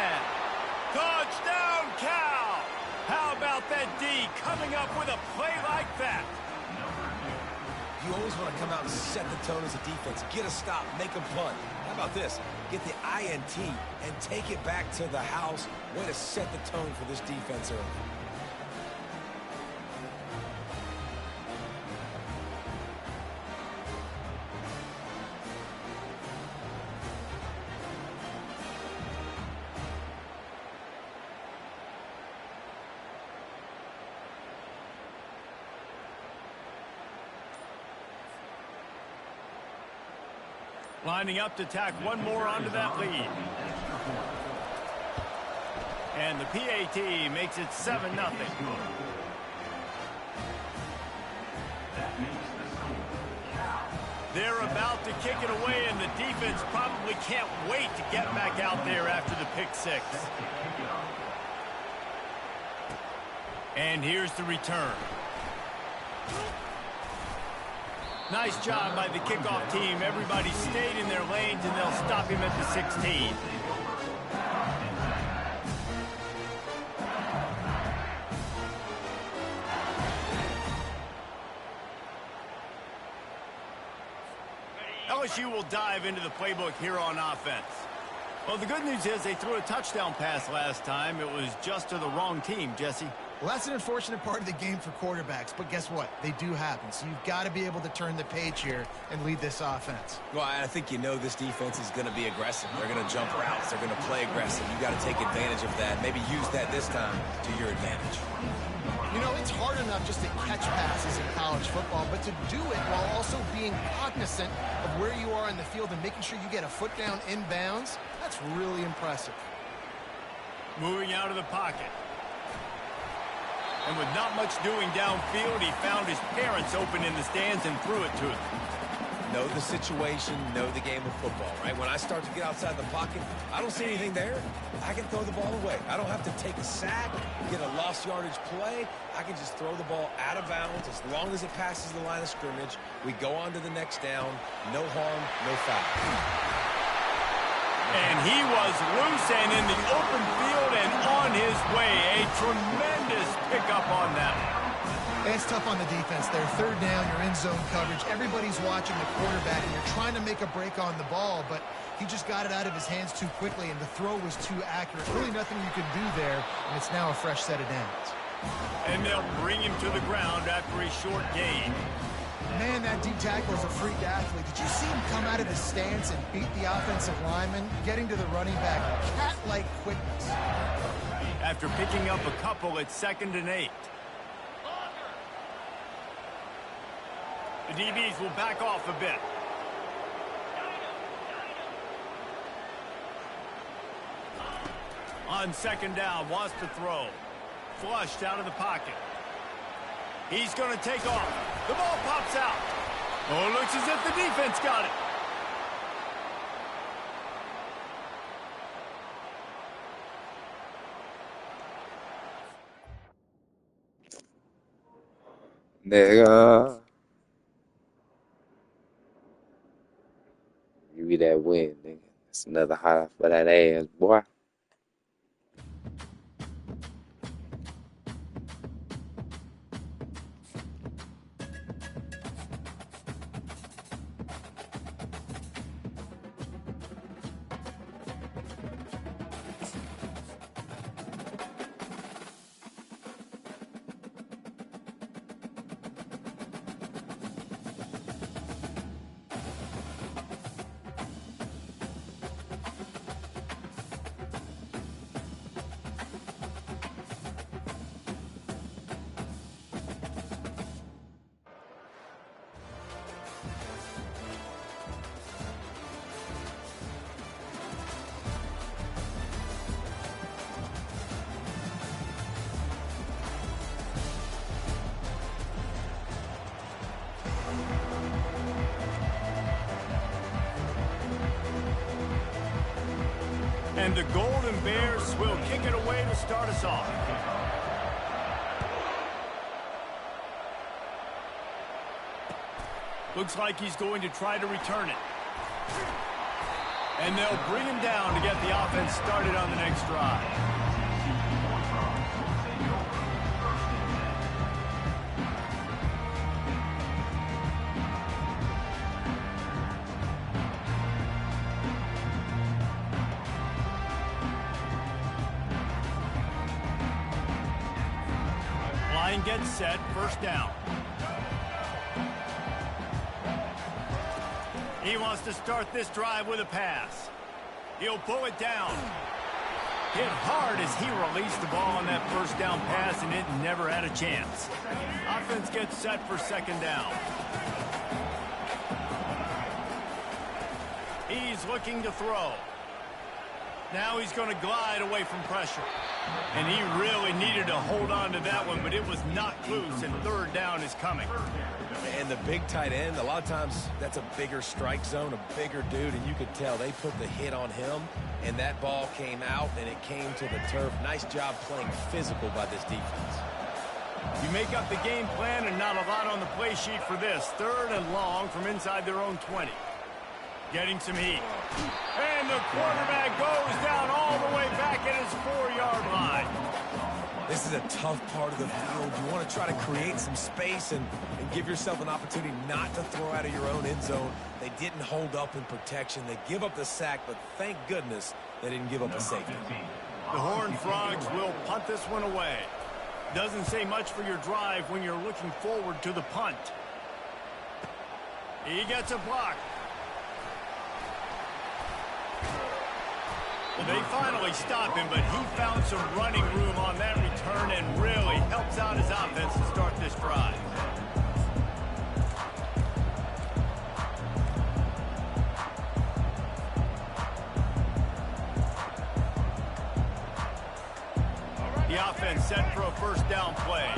Touchdown, Cal. How about that D coming up with a play like that? You always want to come out and set the tone as a defense. Get a stop, make a punt. How about this? Get the INT and take it back to the house. Way to set the tone for this defense early. Lining up to tack one more onto that lead. And the PAT makes it 7-0. They're about to kick it away, and the defense probably can't wait to get back out there after the pick 6. And here's the return. Nice job by the kickoff team. Everybody stayed in their lanes, and they'll stop him at the 16. LSU will dive into the playbook here on offense. Well, the good news is they threw a touchdown pass last time. It was just to the wrong team, Jesse. Well, that's an unfortunate part of the game for quarterbacks, but guess what? They do happen, so you've got to be able to turn the page here and lead this offense. Well, I think you know this defense is going to be aggressive. They're going to jump routes. They're going to play aggressive. You've got to take advantage of that. Maybe use that this time to your advantage. You know, it's hard enough just to catch passes in college football, but to do it while also being cognizant of where you are in the field and making sure you get a foot down inbounds, that's really impressive. Moving out of the pocket. And with not much doing downfield, he found his parents open in the stands and threw it to him. Know the situation, know the game of football, right? When I start to get outside the pocket, I don't see anything there. I can throw the ball away. I don't have to take a sack, get a lost yardage play. I can just throw the ball out of bounds as long as it passes the line of scrimmage. We go on to the next down. No harm, no foul. And he was loose and in the open field and on his way. A tremendous pickup on that. It's tough on the defense there. 3rd down, you're in zone coverage. Everybody's watching the quarterback, and you're trying to make a break on the ball, but he just got it out of his hands too quickly, and the throw was too accurate. Really nothing you can do there, and it's now a fresh set of downs. And they'll bring him to the ground after a short gain. Man, that D tackle is a freak athlete. Did you see him come out of his stance and beat the offensive lineman, getting to the running back? Cat-like quickness. After picking up a couple, it's 2nd and 8. The DBs will back off a bit. On 2nd down, wants to throw. Flushed out of the pocket. He's going to take off. The ball pops out. Oh, it looks as if the defense got it. Nigga. Give me that win, nigga. That's another high for that ass, boy. And the Golden Bears will kick it away to start us off. Looks like he's going to try to return it. And they'll bring him down to get the offense started on the next drive. Line gets set, first down. He wants to start this drive with a pass. He'll pull it down. Hit hard as he released the ball on that first down pass, and it never had a chance. Offense gets set for second down. He's looking to throw. Now he's going to glide away from pressure. And he really needed to hold on to that one, but it was knocked loose, and third down is coming. And the big tight end, a lot of times that's a bigger strike zone, a bigger dude, and you could tell they put the hit on him, and that ball came out, and it came to the turf. Nice job playing physical by this defense. You make up the game plan and not a lot on the play sheet for this. Third and long from inside their own 20. Getting some heat. And the quarterback goes down all the way back at his 4-yard line. This is a tough part of the field. You want to try to create some space and give yourself an opportunity not to throw out of your own end zone. They didn't hold up in protection. They give up the sack, but thank goodness they didn't give up the safety. The Horned Frogs will punt this one away. Doesn't say much for your drive when you're looking forward to the punt. He gets a block. Well, they finally stop him, but he found some running room on that return and really helps out his offense to start this drive. The offense set for a first down play.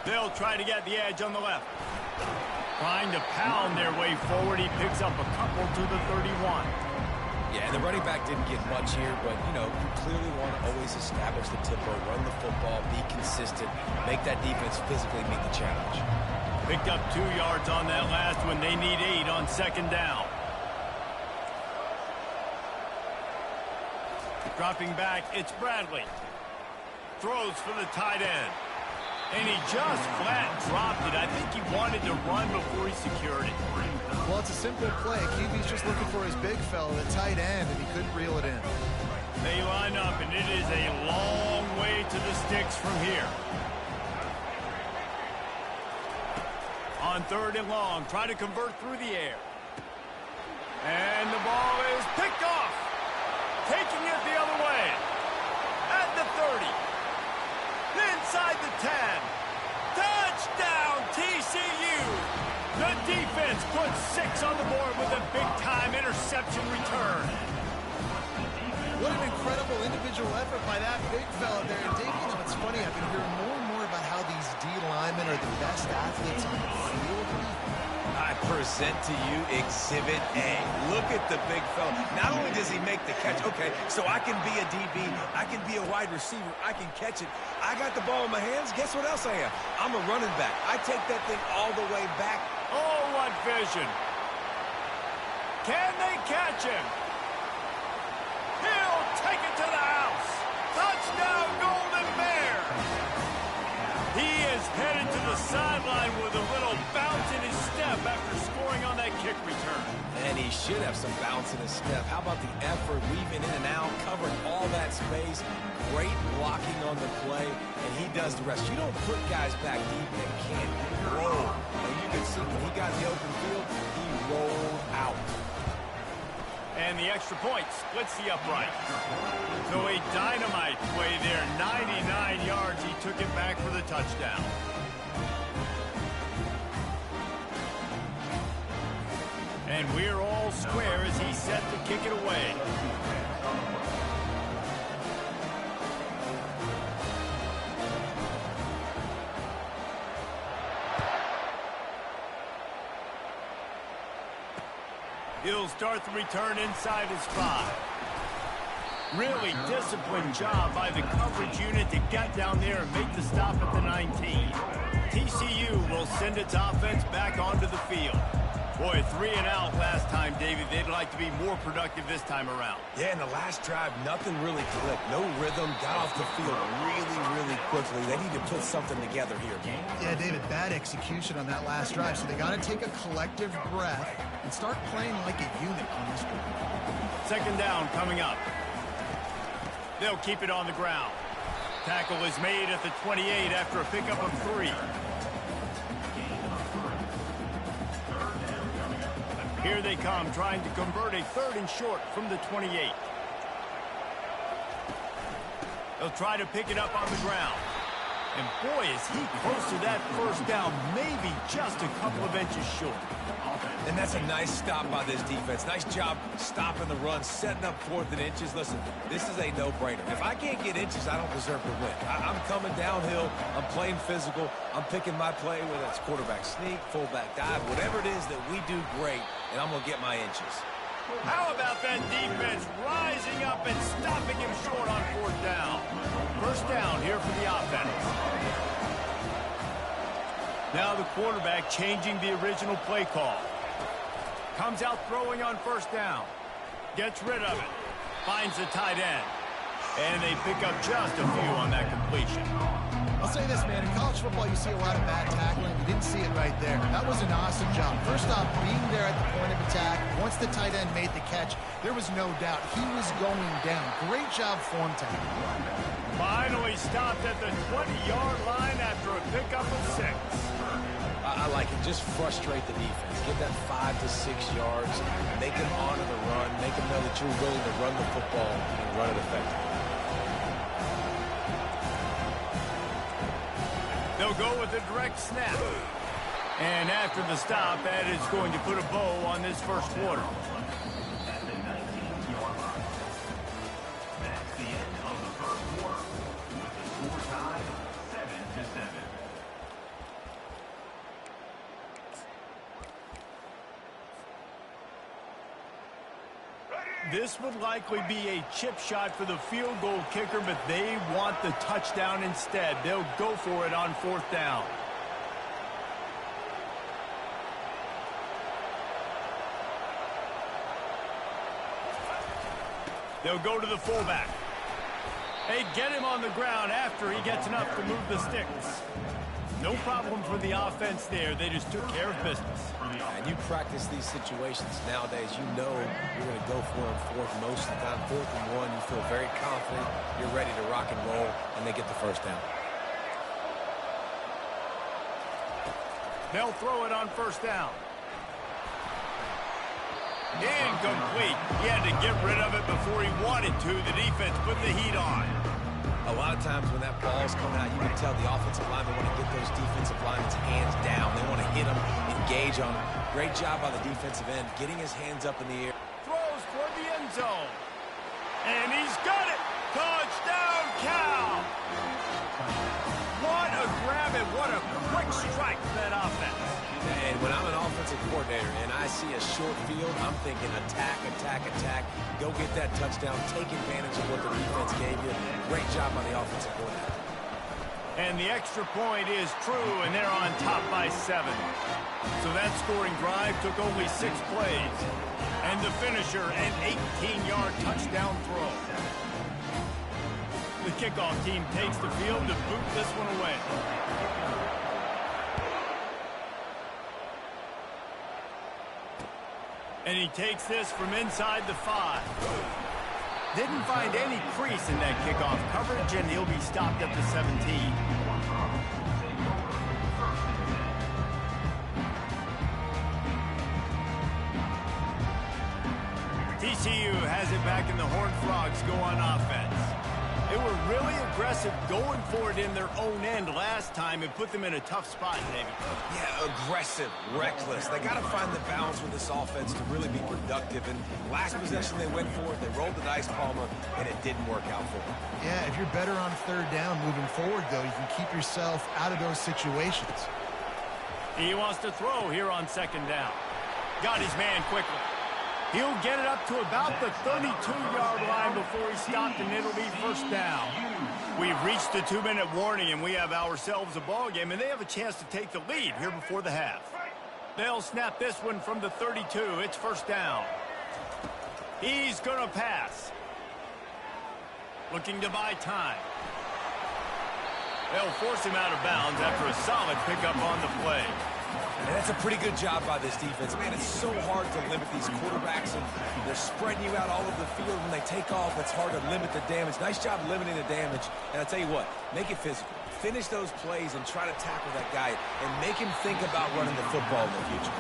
They'll try to get the edge on the left. Trying to pound their way forward. He picks up a couple to the 31. Yeah, and the running back didn't get much here, but, you know, you clearly want to always establish the tempo, run the football, be consistent, make that defense physically meet the challenge. Picked up 2 yards on that last one. They need 8 on second down. Dropping back, it's Bradley. Throws for the tight end. And he just flat dropped it. I think he wanted to run before he secured it. Well, it's a simple play. QB's just looking for his big fella, the tight end, and he couldn't reel it in. They line up, and it is a long way to the sticks from here. On third and long, try to convert through the air. And the ball is picked off. Taking it the other way. At the 30. Inside the 10. Touchdown, TCU. The defense puts 6 on the board with a big-time interception return. What an incredible individual effort by that big fella there. And Dave, you know, it's funny, I've been hearing more and more about how these D linemen are the best athletes on the field. I present to you Exhibit A. Look at the big fella. Not only does he make the catch, okay, so I can be a DB, I can be a wide receiver, I can catch it. I got the ball in my hands. Guess what else I am? I'm a running back. I take that thing all the way back. Oh, what vision. Can they catch him? He'll take it to the house. Touchdown, Golden Bear. He is headed to the sideline with a little bounce in his step after scoring on that kick return. And he should have some bounce in his step. How about the effort, weaving in and out, covering all that space, great blocking on the play, and he does the rest. You don't put guys back deep that can't roll. And you can see when he got in the open field, he rolled out. And the extra point splits the upright. So a dynamite play there, 99 yards. He took it back for the touchdown. And we're all square as he's set to kick it away. He'll start the return inside his 5. Really disciplined job by the coverage unit to get down there and make the stop at the 19. TCU will send its offense back onto the field. Boy, 3 and out last time, David. They'd like to be more productive this time around. Yeah, in the last drive, nothing really clicked. No rhythm, got off the field really quickly. They need to put something together here. Yeah, David, bad execution on that last drive, so they got to take a collective breath and start playing like a unit on this one. Second down coming up. They'll keep it on the ground. Tackle is made at the 28 after a pickup of 3. Here they come, trying to convert a 3rd and short from the 28. They'll try to pick it up on the ground. And boy, is he close to that first down, maybe just a couple of inches short. And that's a nice stop by this defense. Nice job stopping the run, setting up 4th and inches. Listen, this is a no-brainer. If I can't get inches, I don't deserve to win. I'm coming downhill. I'm playing physical. I'm picking my play, whether it's quarterback sneak, fullback dive, whatever it is that we do great, and I'm going to get my inches. How about that defense rising up and stopping him short on 4th down? First down here for the offense. Now the quarterback changing the original play call. Comes out throwing on 1st down. Gets rid of it. Finds the tight end. And they pick up just a few on that completion. I'll say this, man. In college football, you see a lot of bad tackling. You didn't see it right there. That was an awesome job. First off, being there at the point of attack. Once the tight end made the catch, there was no doubt he was going down. Great job form tackle. Finally stopped at the 20-yard line after a pickup of 6. I like it. Just frustrate the defense. Get that 5 to 6 yards. Make them honor the run. Make them know that you're willing to run the football and run it effectively. They'll go with a direct snap. And after the stop, that is going to put a bow on this first quarter. At the 19-yard line. That's the end of the first quarter. With the score tied 7-7. This would likely be a chip shot for the field goal kicker, but they want the touchdown instead. They'll go for it on 4th down. They'll go to the fullback. They get him on the ground after he gets enough to move the sticks. No problem for the offense there. They just took care of business. And you practice these situations nowadays. You know you're going to go for them 4th most of the time. 4th and 1, you feel very confident. You're ready to rock and roll, and they get the first down. They'll throw it on 1st down. Incomplete. He had to get rid of it before he wanted to. The defense put the heat on. A lot of times when that ball's coming out, you can tell the offensive linemen want to get those defensive linemen's hands down. They want to hit them, engage on them. Great job by the defensive end, getting his hands up in the air. Throws toward the end zone. And he's got it. Touchdown, Cal. What a grab and what a Quick strike for that offense. And when I'm an offensive coordinator and I see a short field, I'm thinking attack, attack, attack. Go get that touchdown. Take advantage of what the defense gave you. Great job by the offensive coordinator. And the extra point is true, and they're on top by 7. So that scoring drive took only 6 plays. And the finisher, an 18-yard touchdown throw. The kickoff team takes the field to boot this one away. And he takes this from inside the 5. Didn't find any crease in that kickoff coverage, and he'll be stopped at the 17. TCU has it back, and the Horned Frogs go on offense. They were really aggressive going for it in their own end last time and put them in a tough spot, David. Yeah, aggressive, reckless. They got to find the balance with this offense to really be productive. And last possession they went for it, they rolled the dice, Palmer, and it didn't work out for them. Yeah, if you're better on 3rd down moving forward, though, you can keep yourself out of those situations. He wants to throw here on 2nd down. Got his man quickly. He'll get it up to about the 32-yard line before he stopped, and it'll be 1st down. We've reached the 2-minute warning, and we have ourselves a ball game, and they have a chance to take the lead here before the half. They'll snap this one from the 32. It's 1st down. He's going to pass. Looking to buy time. They'll force him out of bounds after a solid pickup on the play. And that's a pretty good job by this defense. Man, it's so hard to limit these quarterbacks, and they're spreading you out all over the field. When they take off, it's hard to limit the damage. Nice job limiting the damage. And I'll tell you what, make it physical. Finish those plays and try to tackle that guy and make him think about running the football in the future.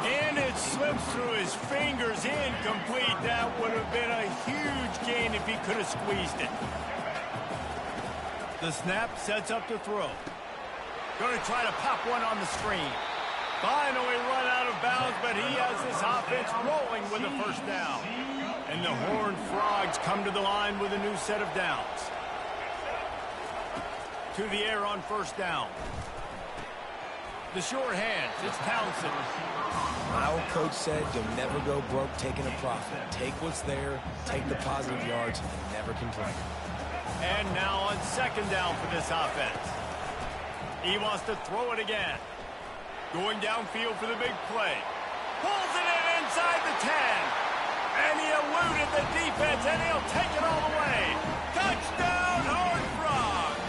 And it slips through his fingers, incomplete. That would have been a huge gain if he could have squeezed it. The snap sets up the throw. Going to try to pop one on the screen. Finally run out of bounds, but he has this offense rolling with a 1st down. And the Horned Frogs come to the line with a new set of downs. To the air on 1st down. The short hands, it's Townsend. My old coach said you'll never go broke taking a profit. Take what's there, take the positive yards, and never complain. And now on 2nd down for this offense. He wants to throw it again. Going downfield for the big play. Pulls it in inside the 10. And he eluded the defense, and he'll take it all the way. Touchdown, Horned Frogs!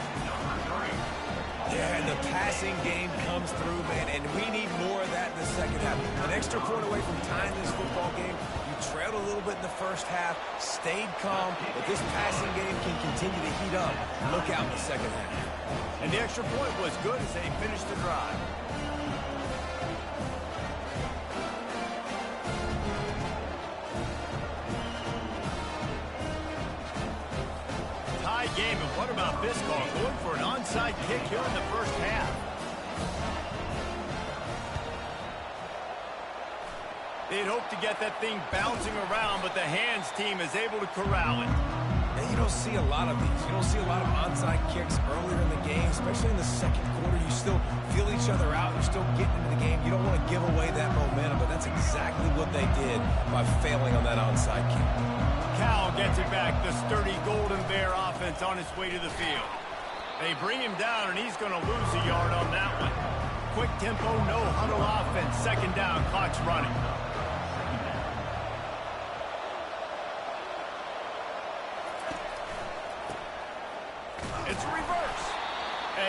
Yeah, and the passing game comes through, man, and we need more of that in the 2nd half. An extra point away from tying this football game. You trailed a little bit in the 1st half, stayed calm, but this passing game can continue to heat up. Look out in the 2nd half. And the extra point was good as they finished the drive. Tie game, and what about this call? Going for an onside kick here in the 1st half. They'd hoped to get that thing bouncing around, but the hands team is able to corral it. And you don't see a lot of these. You don't see a lot of onside kicks earlier in the game, especially in the 2nd quarter. You still feel each other out. You're still getting into the game. You don't want to give away that momentum, but that's exactly what they did by failing on that onside kick. Cal gets it back. The sturdy Golden Bear offense on its way to the field. They bring him down, and he's going to lose a yard on that one. Quick tempo, no huddle offense. 2nd down, clock's running. It's a reverse.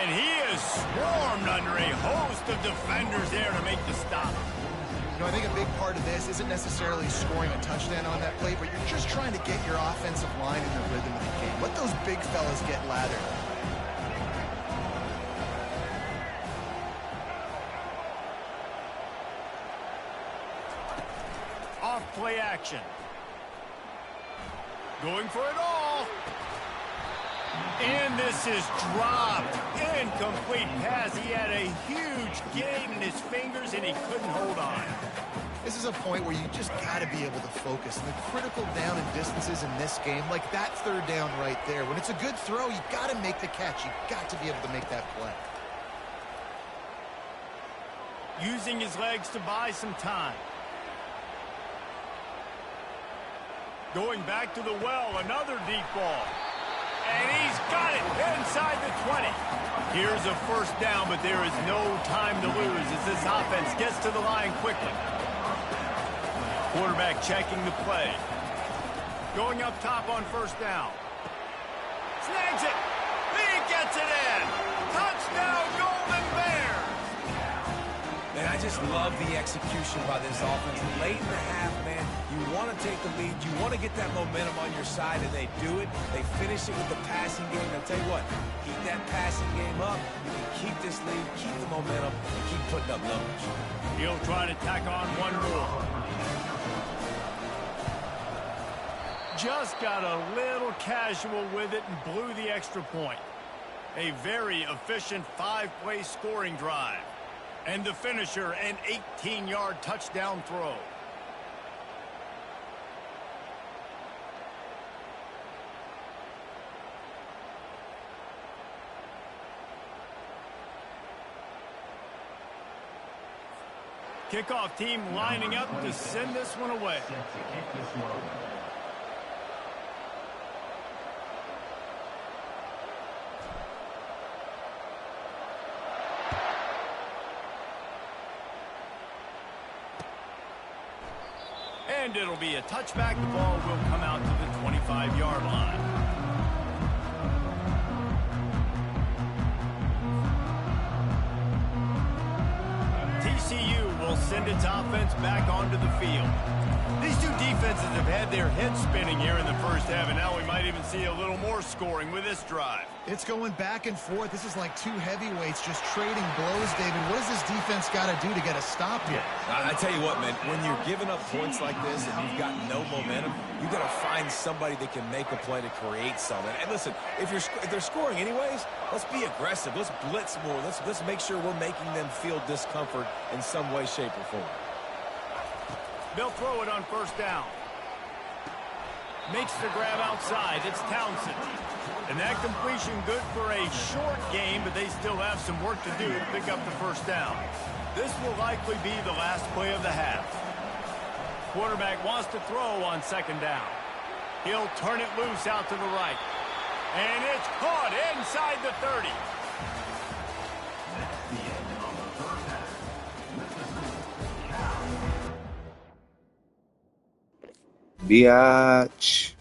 And he is swarmed under a host of defenders there to make the stop. You know, I think a big part of this isn't necessarily scoring a touchdown on that play, but you're just trying to get your offensive line in the rhythm of the game. Let those big fellas get lathered. Off play action. Going for it all. And this is dropped. Incomplete pass. He had a huge gain in his fingers, and he couldn't hold on. This is a point where you just got to be able to focus. And the critical down and distances in this game, like that 3rd down right there, when it's a good throw, you got to make the catch. You got to be able to make that play. using his legs to buy some time. Going back to the well, another deep ball. And he's got it inside the 20. Here's a first down, but there is no time to lose as this offense gets to the line quickly. Quarterback checking the play. Going up top on first down. Snags it. He gets it in. Touchdown, Golden Bears. Man, I just love the execution by this offense. Late in the half, man, you want to take the lead. You want to get that momentum on your side, and they do it. They finish it with the passing game. I'll tell you what, keep that passing game up. You can keep this lead, keep the momentum, and keep putting up numbers. He'll try to tack on one more. Just got a little casual with it and blew the extra point. A very efficient 5-play scoring drive. And the finisher, an 18-yard touchdown throw. Kickoff team lining up to send this one away. And it'll be a touchback. The ball will come out to the 25-yard line. TCU will send its offense back onto the field. These two defenses have had their heads spinning here in the first half, and now we might even see a little more scoring with this drive. It's going back and forth. This is like two heavyweights just trading blows, David. What does this defense got to do to get a stop here? I tell you what, man, when you're giving up points like this and you've got no momentum, you got to find somebody that can make a play to create something. And listen, if they're scoring anyways, let's be aggressive. Let's blitz more. Let's make sure we're making them feel discomfort in some way, shape, or form. They'll throw it on first down. Makes the grab outside. It's Townsend. And that completion good for a short game, but they still have some work to do to pick up the first down. This will likely be the last play of the half. Quarterback wants to throw on second down. He'll turn it loose out to the right. And it's caught inside the 30. Biatch.